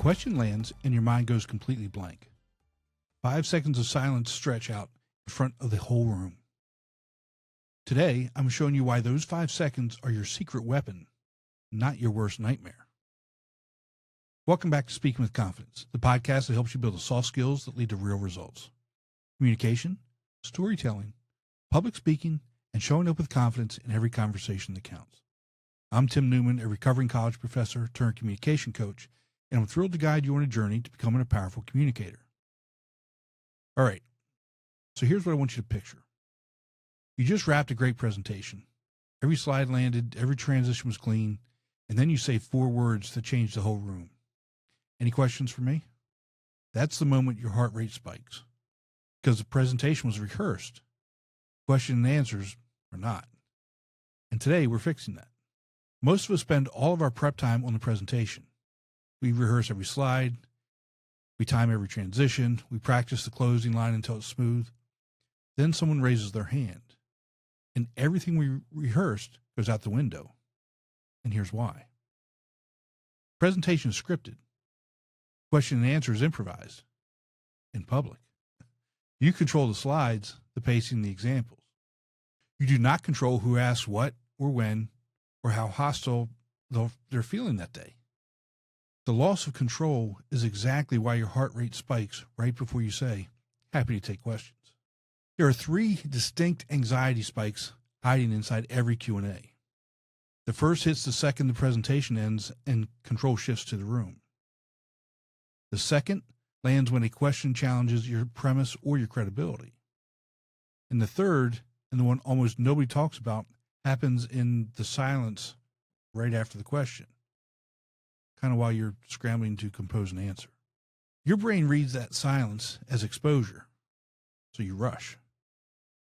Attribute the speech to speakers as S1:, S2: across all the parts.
S1: question lands and your mind goes completely blank. 5 seconds of silence stretch out in front of the whole room. Today, I'm showing you why those 5 seconds are your secret weapon, not your worst nightmare. Welcome back to Speaking with Confidence, the podcast that helps you build the soft skills that lead to real results. Communication, storytelling, public speaking, and showing up with confidence in every conversation that counts. I'm Tim Newman, a recovering college professor turned communication coach, and I'm thrilled to guide you on a journey to becoming a powerful communicator. All right, so here's what I want you to picture. You just wrapped a great presentation. Every slide landed, every transition was clean, and then you say 4 words that changed the whole room. Any questions for me? That's the moment your heart rate spikes, because the presentation was rehearsed. Question and answers are not. And today we're fixing that. Most of us spend all of our prep time on the presentation. We rehearse every slide. We time every transition. We practice the closing line until it's smooth. Then someone raises their hand, and everything we rehearsed goes out the window. And here's why. Presentation is scripted. Question and answer is improvised in public. You control the slides, the pacing, the examples. You do not control who asks what or when or how hostile they're feeling that day. The loss of control is exactly why your heart rate spikes right before you say, "Happy to take questions." There are 3 distinct anxiety spikes hiding inside every Q&A. The first hits the second the presentation ends and control shifts to the room. The second lands when a question challenges your premise or your credibility. And the third, and the one almost nobody talks about, happens in the silence right after the question, kind of while you're scrambling to compose an answer. Your brain reads that silence as exposure, so you rush.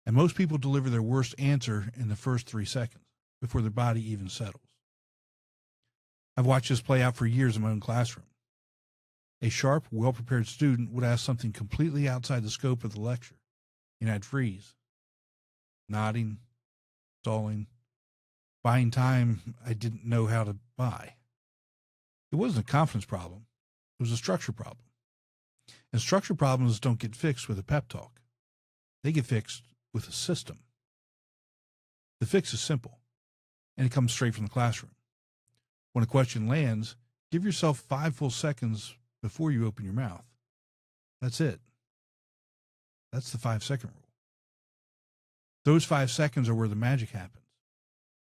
S1: And most people deliver their worst answer in the first 3 seconds before their body even settles. I've watched this play out for years in my own classroom. A sharp, well-prepared student would ask something completely outside the scope of the lecture, and I'd freeze, nodding, stalling, buying time I didn't know how to buy. It wasn't a confidence problem. It was a structure problem. And structure problems don't get fixed with a pep talk. They get fixed with a system. The fix is simple, and it comes straight from the classroom. When a question lands, give yourself 5 full seconds before you open your mouth. That's it. That's the 5-second rule. Those 5 seconds are where the magic happens.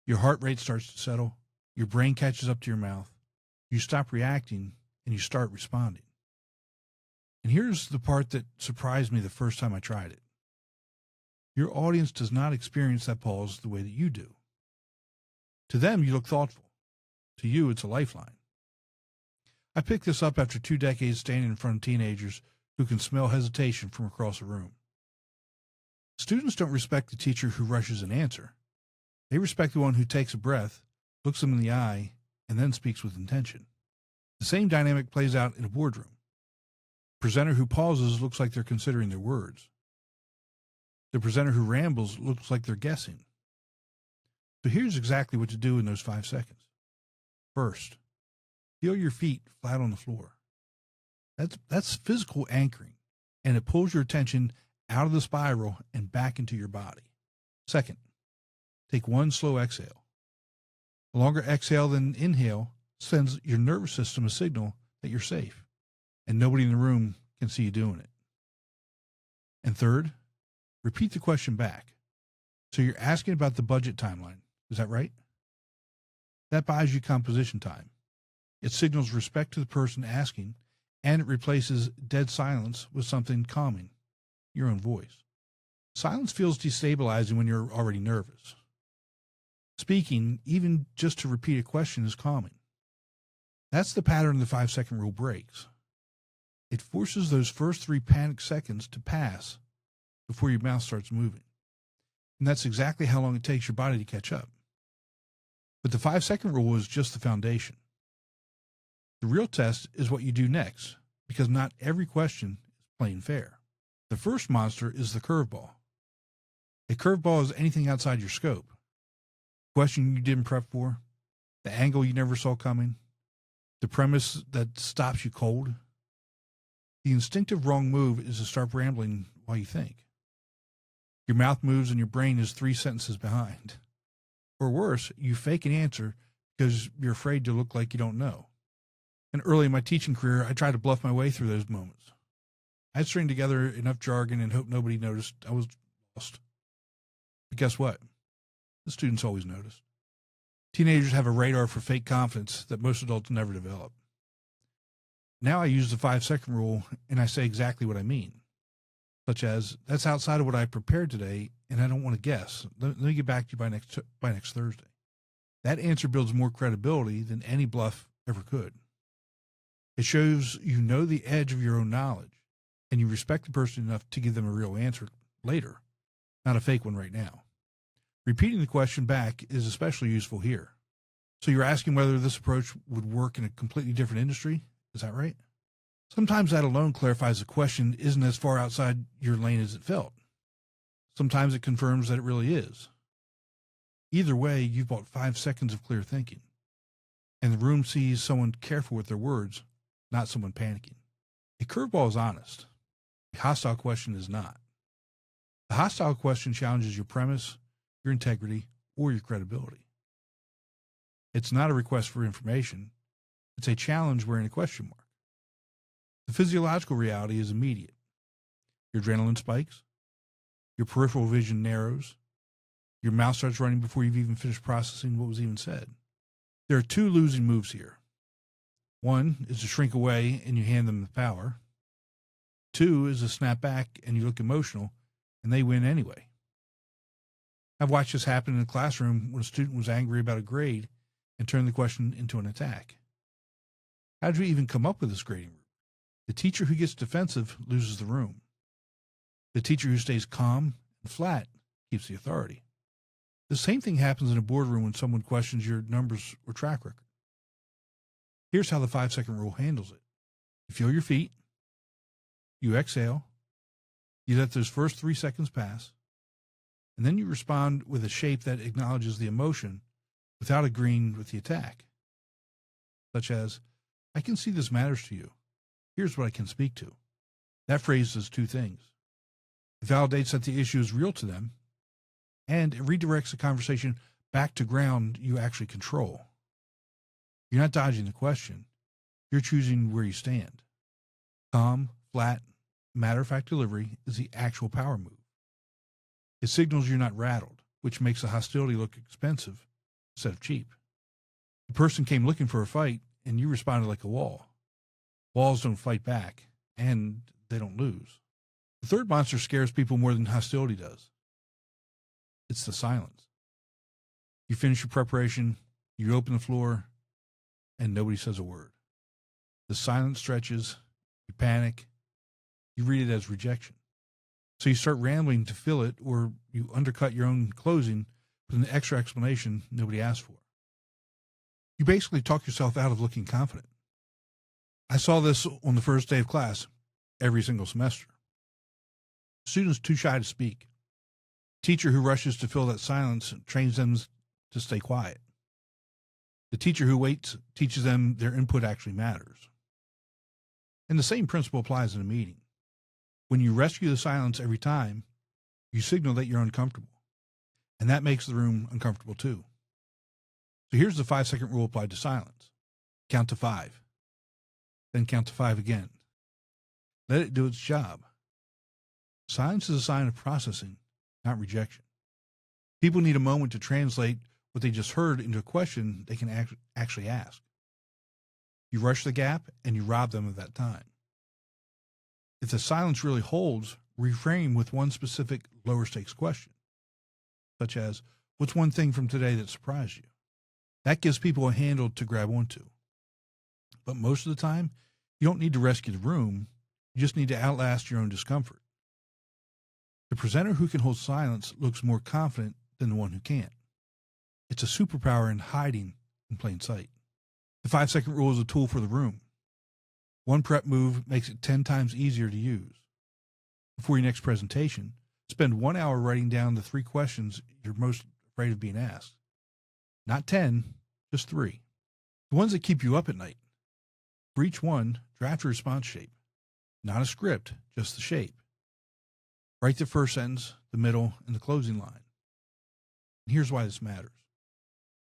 S1: Your heart rate starts to settle. Your brain catches up to your mouth. You stop reacting and you start responding. And here's the part that surprised me the first time I tried it. Your audience does not experience that pause the way that you do. To them, you look thoughtful. To you, it's a lifeline. I picked this up after 2 decades standing in front of teenagers who can smell hesitation from across a room. Students don't respect the teacher who rushes an answer. They respect the one who takes a breath, looks them in the eye, and then speaks with intention. The same dynamic plays out in a boardroom. The presenter who pauses looks like they're considering their words. The presenter who rambles looks like they're guessing. So here's exactly what to do in those 5 seconds. First, feel your feet flat on the floor. That's physical anchoring, and it pulls your attention out of the spiral and back into your body. Second, take 1 slow exhale. A longer exhale than inhale sends your nervous system a signal that you're safe, and nobody in the room can see you doing it. And third, repeat the question back. So you're asking about the budget timeline. Is that right? That buys you composition time. It signals respect to the person asking, and it replaces dead silence with something calming, your own voice. Silence feels destabilizing when you're already nervous. Speaking, even just to repeat a question, is calming. That's the pattern the 5-second rule breaks. It forces those first 3 panic seconds to pass before your mouth starts moving. And that's exactly how long it takes your body to catch up. But the 5-second rule is just the foundation. The real test is what you do next, because not every question is plain fair. The first monster is the curveball. A curveball is anything outside your scope. Question you didn't prep for, the angle you never saw coming, The premise that stops you cold. The instinctive wrong move is to start rambling while you think. Your mouth moves and your brain is 3 sentences behind. Or worse, you fake an answer because you're afraid to look like you don't know. And early in my teaching career, I tried to bluff my way through those moments. I'd string together enough jargon and hope nobody noticed I was lost. But guess what? The students always noticed. Teenagers have a radar for fake confidence that most adults never develop. Now I use the 5-second rule and I say exactly what I mean. Such as, that's outside of what I prepared today and I don't want to guess. Let me get back to you by next Thursday. That answer builds more credibility than any bluff ever could. It shows you know the edge of your own knowledge and you respect the person enough to give them a real answer later, not a fake one right now. Repeating the question back is especially useful here. So you're asking whether this approach would work in a completely different industry? Is that right? Sometimes that alone clarifies the question isn't as far outside your lane as it felt. Sometimes it confirms that it really is. Either way, you've bought 5 seconds of clear thinking. And the room sees someone careful with their words, not someone panicking. A curveball is honest. A hostile question is not. The hostile question challenges your premise, your integrity, or your credibility. It's not a request for information. It's a challenge wearing a question mark. The physiological reality is immediate. Your adrenaline spikes. Your peripheral vision narrows. Your mouth starts running before you've even finished processing what was even said. There are 2 losing moves here. 1 is to shrink away and you hand them the power. 2 is to snap back and you look emotional and they win anyway. I've watched this happen in a classroom when a student was angry about a grade and turned the question into an attack. How did you even come up with this grading route? The teacher who gets defensive loses the room. The teacher who stays calm and flat keeps the authority. The same thing happens in a boardroom when someone questions your numbers or track record. Here's how the 5-second rule handles it. You feel your feet. You exhale. You let those first 3 seconds pass. And then you respond with a shape that acknowledges the emotion without agreeing with the attack. Such as, I can see this matters to you. Here's what I can speak to. That phrase does 2 things. It validates that the issue is real to them, and it redirects the conversation back to ground you actually control. You're not dodging the question. You're choosing where you stand. Calm, flat, matter-of-fact delivery is the actual power move. It signals you're not rattled, which makes the hostility look expensive instead of cheap. The person came looking for a fight, and you responded like a wall. Walls don't fight back, and they don't lose. The third monster scares people more than hostility does. It's the silence. You finish your preparation, you open the floor, and nobody says a word. The silence stretches, you panic, you read it as rejection. So you start rambling to fill it, or you undercut your own closing with an extra explanation nobody asked for. You basically talk yourself out of looking confident. I saw this on the first day of class every single semester. Students too shy to speak. Teacher who rushes to fill that silence trains them to stay quiet. The teacher who waits teaches them their input actually matters. And the same principle applies in a meeting. When you rescue the silence every time, you signal that you're uncomfortable. And that makes the room uncomfortable too. So here's the 5-second rule applied to silence. Count to 5. Then count to 5 again. Let it do its job. Silence is a sign of processing, not rejection. People need a moment to translate what they just heard into a question they can actually ask. You rush the gap and you rob them of that time. If the silence really holds, reframe with one specific lower stakes question, such as, what's one thing from today that surprised you? That gives people a handle to grab onto. But most of the time, you don't need to rescue the room. You just need to outlast your own discomfort. The presenter who can hold silence looks more confident than the one who can't. It's a superpower in hiding in plain sight. The 5-second rule is a tool for the room. One prep move makes it 10 times easier to use. Before your next presentation, spend 1 hour writing down the 3 questions you're most afraid of being asked. Not 10, just 3. The ones that keep you up at night. For each one, draft a response shape. Not a script, just the shape. Write the first sentence, the middle, and the closing line. And here's why this matters.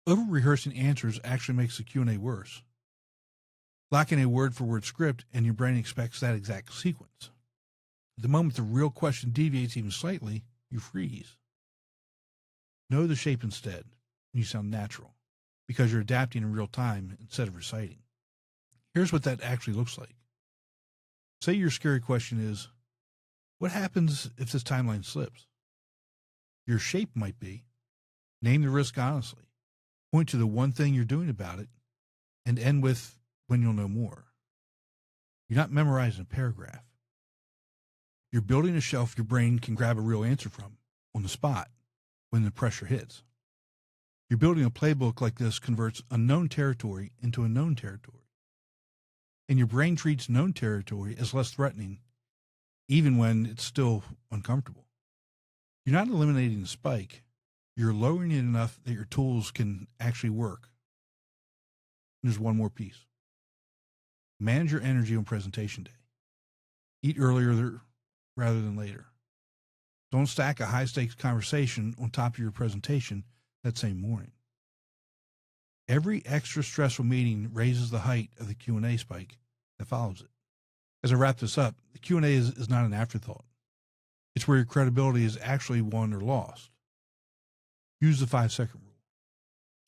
S1: Over-rehearsing answers actually makes the Q&A worse. Lacking a word-for-word script, and your brain expects that exact sequence. The moment the real question deviates even slightly, you freeze. Know the shape instead, and you sound natural, because you're adapting in real time instead of reciting. Here's what that actually looks like. Say your scary question is, what happens if this timeline slips? Your shape might be, name the risk honestly, point to the one thing you're doing about it, and end with when you'll know more. You're not memorizing a paragraph. You're building a shelf your brain can grab a real answer from on the spot when the pressure hits. You're building a playbook like this converts unknown territory into a known territory. And your brain treats known territory as less threatening, even when it's still uncomfortable. You're not eliminating the spike. You're lowering it enough that your tools can actually work. And there's one more piece. Manage your energy on presentation day. Eat earlier rather than later. Don't stack a high-stakes conversation on top of your presentation that same morning. Every extra stressful meeting raises the height of the Q&A spike that follows it. As I wrap this up, the Q&A is not an afterthought. It's where your credibility is actually won or lost. Use the 5-second rule.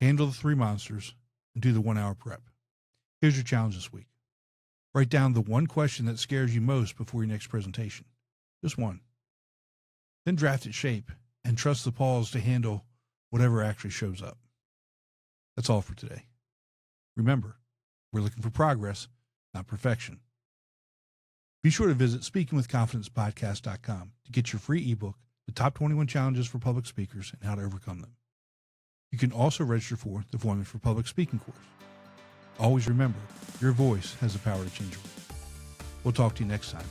S1: Handle the 3 monsters and do the 1-hour prep. Here's your challenge this week. Write down the one question that scares you most before your next presentation. Just one. Then draft its shape and trust the pause to handle whatever actually shows up. That's all for today. Remember, we're looking for progress, not perfection. Be sure to visit speakingwithconfidencepodcast.com to get your free ebook, The Top 21 Challenges for Public Speakers and How to Overcome Them. You can also register for the Voice for Public Speaking course. Always remember, your voice has the power to change the world. We'll talk to you next time.